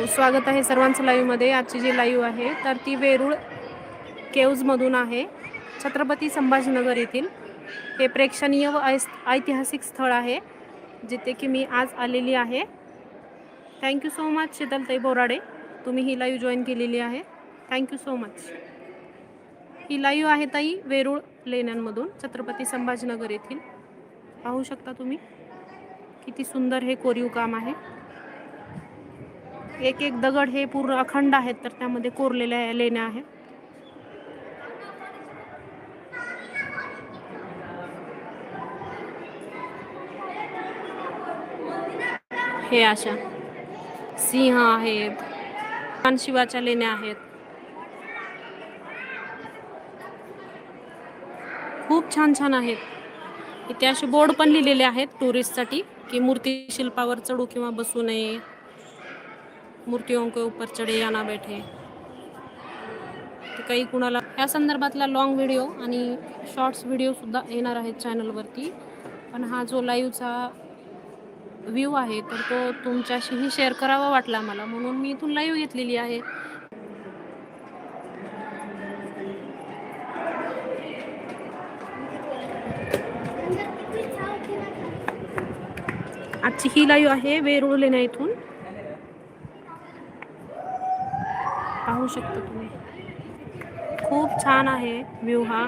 स्वागत आहे सर्वांचं लाईव्हमध्ये। आजची जी लाईव्ह आहे तर ती वेरूळ केव्जमधून आहे, छत्रपती संभाजीनगर येथील। हे प्रेक्षणीय व ऐतिहासिक स्थळ आहे, जिथे की मी आज आलेली आहे। Thank you so much Sheetaltai Borade, तुम्ही ही लाईव्ह जॉईन केलेली आहे, थँक्यू सो मच। ही लाईव्ह आहे ताई वेरूळ लेण्यांमधून, छत्रपती संभाजीनगर येथील। पाहू शकता तुम्ही किती सुंदर हे कोरीव काम आहे। एक एक दगड हे पूर्ण अखंड आहेत, तर त्यामध्ये कोरलेल्या लेण्या आहेत। हे अशा सिंह आहेत, शिवाच्या लेण्या आहेत। खूप छान छान आहेत। इथे असे बोर्ड पण लिहिलेले आहेत टुरिस्टसाठी की मूर्ती शिल्पावर चढू किंवा बसू नये, मूर्तियों के ऊपर चढे या ना बैठे। काही कुणाला या संदर्भातला लॉंग व्हिडिओ आणि शॉर्ट्स व्हिडिओ सुद्धा येणार आहेत चॅनलवरती, पण हा जो लाईव्हचा व्ह्यू आहे तर तो तुमच्याशीही शेअर करावा वाटला मला, म्हणून मी इथून लाईव्ह घेतलेली आहे। आजची ही लाईव्ह आहे वेरूळ लेण्या इथून, पाहू शकता तुम्ही। खूप छान आहे व्ह्यू हा,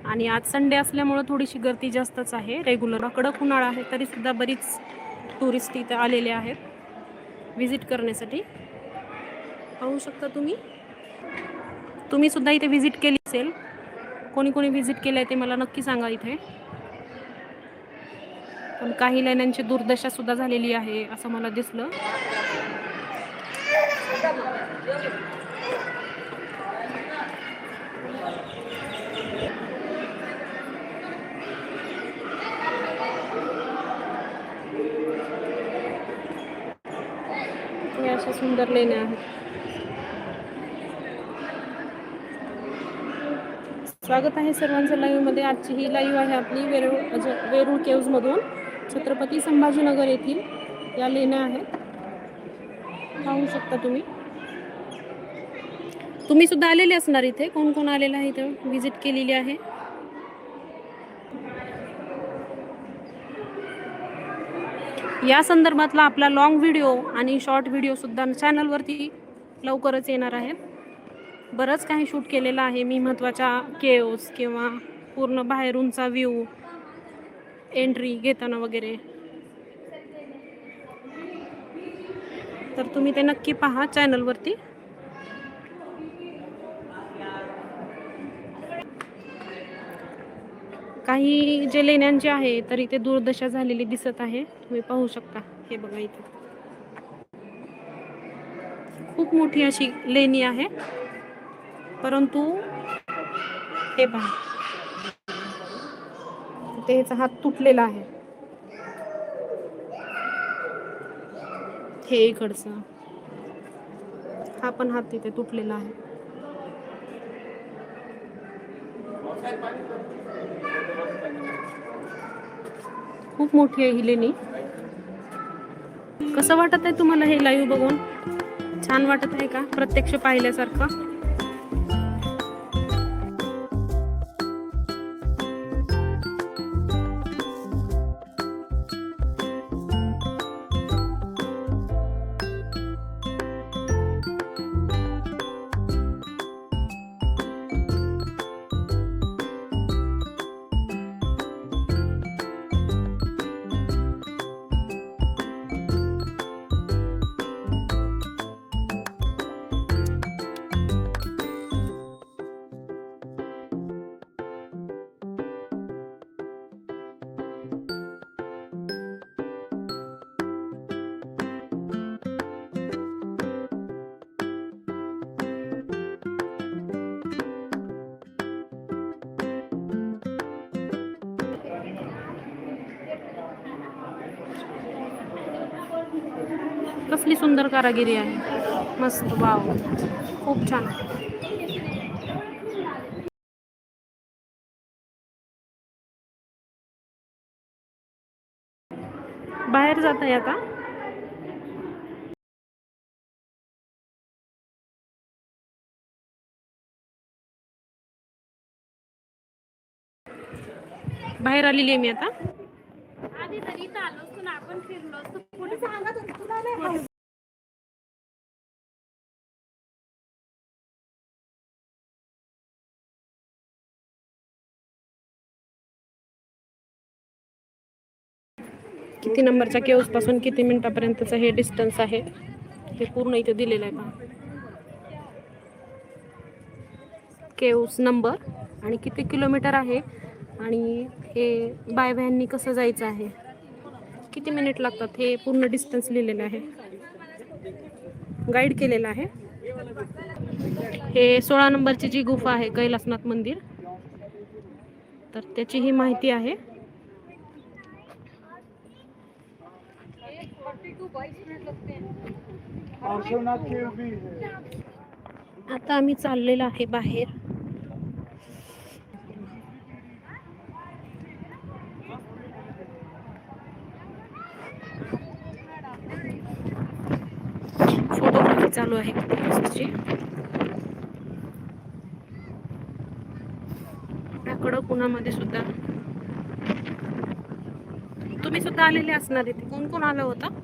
आणि आज संडे असल्यामुळे थोडीशी गर्दी जास्तच आहे। रेग्युलर कडक उन्हाळा आहे तरी सुद्धा बरीच टुरिस्ट इथे आलेले आहेत विजिट करण्यासाठी। पाहू शकता तुम्ही, तुम्ही सुद्धा इथे विजिट केली असेल। कोणी कोणी विजिट केलंय ते मला नक्की सांगा इथे। पण काही लेण्यांची दुर्दशा सुद्धा झालेली आहे असं मला दिसलं। हे अशा सुंदर लेण्या आहेत। स्वागत आहे सर्वांचं लाईव्हमध्ये। आजची ही लाईव्ह आहे आपली वेरूळ केव्जमधून, छत्रपती संभाजीनगर येथील या लेण्या आहेत। पाहू शकता तुम्ही। तुम्ही सुद्धा आलेले असणार इथे, कोण कोण आलेला आहे इथे विजिट केलेली आहे। या संदर्भातला आपला लॉंग व्हिडिओ आणि शॉर्ट व्हिडिओ सुद्धा चॅनलवरती लवकरच येणार आहेत। बरंच काही शूट केलेलं आहे मी, महत्त्वाच्या केव्स किंवा पूर्ण बाहेरूनचा व्ह्यू, एंट्री घेताना वगैरे, तर तुम्ही ते नक्की पहा चॅनलवरती। काही जे लेण्यांचे आहे तर इथे दुर्दशा झालेली दिसत आहे, तुम्ही पाहू शकता। हे बघा इथे खूप मोठी अशी लेणी आहे, परंतु हे पहा त्याचा हात तुटलेला आहे। हे इकडचं हा पण हात तिथे तुटलेला आहे। खूप मोठी आहे ही लेणी। कसं वाटत आहे तुम्हाला हे लाईव्ह बघून? छान वाटत आहे का प्रत्यक्ष पाहिल्यासारखं? कसली सुंदर कारागिरी आहे, मस्त, वाव, खूप छान। बाहेर जात आहे आता। बाहेर आलेली आहे मी आता. आधी तरी इथं आलो असतो ना आपण, फिरलो असतो. पुढे सांगत होते तुला नाही. किती नंबरच्या केव्स पासून किती मिनिटापर्यंतचं हे डिस्टन्स आहे हे पूर्ण इथे दिलेलं आहे पहा. केव्स नंबर आणि किती किलोमीटर आहे आणि हे बाय व्हॅननी कसं जायचं आहे, किती मिनिट लागतात, हे पूर्ण डिस्टन्स लिहिलेलं आहे, गाईड केलेलं आहे. हे 16 नंबरची जी गुफा आहे कैलासनाथ मंदिर, तर त्याची ही माहिती आहे. आता आम्ही चाललेलो आहे बाहेर. फोटोग्राफी चालू आहे कडकुणामध्ये सुद्धा. तुम्ही सुद्धा आलेले असणार इथे. कोण कोण आलं होतं?